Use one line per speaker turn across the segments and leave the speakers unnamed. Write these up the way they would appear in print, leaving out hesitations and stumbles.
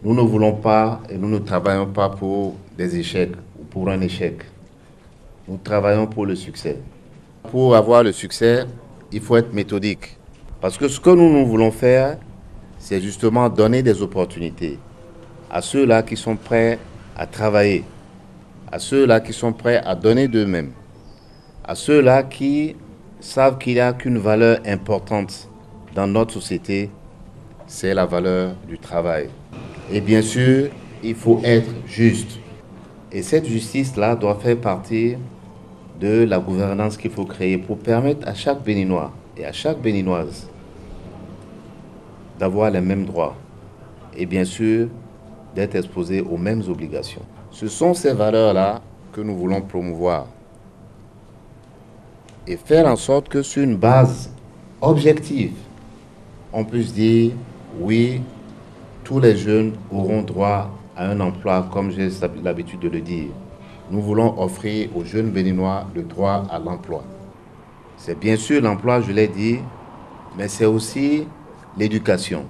Nous ne voulons pas et nous ne travaillons pas pour des échecs ou pour un échec. Nous travaillons pour le succès. Pour avoir le succès, il faut être méthodique. Parce que ce que nous voulons faire, c'est justement donner des opportunités à ceux-là qui sont prêts à travailler, à ceux-là qui sont prêts à donner d'eux-mêmes, à ceux-là qui savent qu'il n'y a qu'une valeur importante dans notre société, c'est la valeur du travail. Et bien sûr, il faut être juste. Et cette justice-là doit faire partie de la gouvernance qu'il faut créer pour permettre à chaque Béninois et à chaque Béninoise d'avoir les mêmes droits et bien sûr d'être exposés aux mêmes obligations. Ce sont ces valeurs-là que nous voulons promouvoir et faire en sorte que sur une base objective, on puisse dire oui, tous les jeunes auront droit à un emploi comme j'ai l'habitude de le dire. Nous voulons offrir aux jeunes Béninois le droit à l'emploi. C'est bien sûr l'emploi, je l'ai dit, mais c'est aussi l'éducation.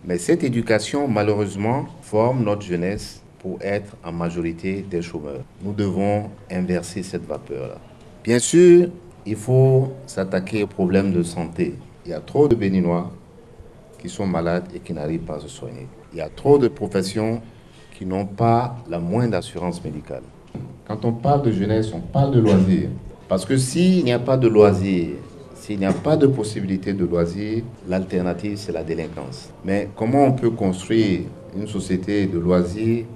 Mais cette éducation, malheureusement, forme notre jeunesse pour être en majorité des chômeurs. Nous devons inverser cette vapeur-là. Bien sûr, il faut s'attaquer aux problèmes de santé. Il y a trop de Béninois qui sont malades et qui n'arrivent pas à se soigner. Il y a trop de professions qui n'ont pas la moindre assurance médicale. Quand on parle de jeunesse, on parle de loisirs. Parce que s'il n'y a pas de loisirs, s'il n'y a pas de possibilité de loisirs, l'alternative, c'est la délinquance. Mais comment on peut construire une société de loisirs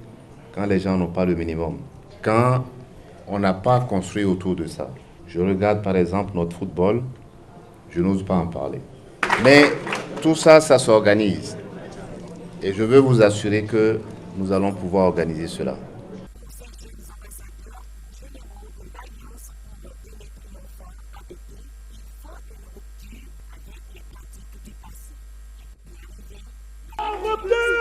quand les gens n'ont pas le minimum? Quand on n'a pas construit autour de ça. Je regarde par exemple notre football, je n'ose pas en parler. Mais tout ça, ça s'organise. Et je veux vous assurer que nous allons pouvoir organiser cela.
S'il vous plaît.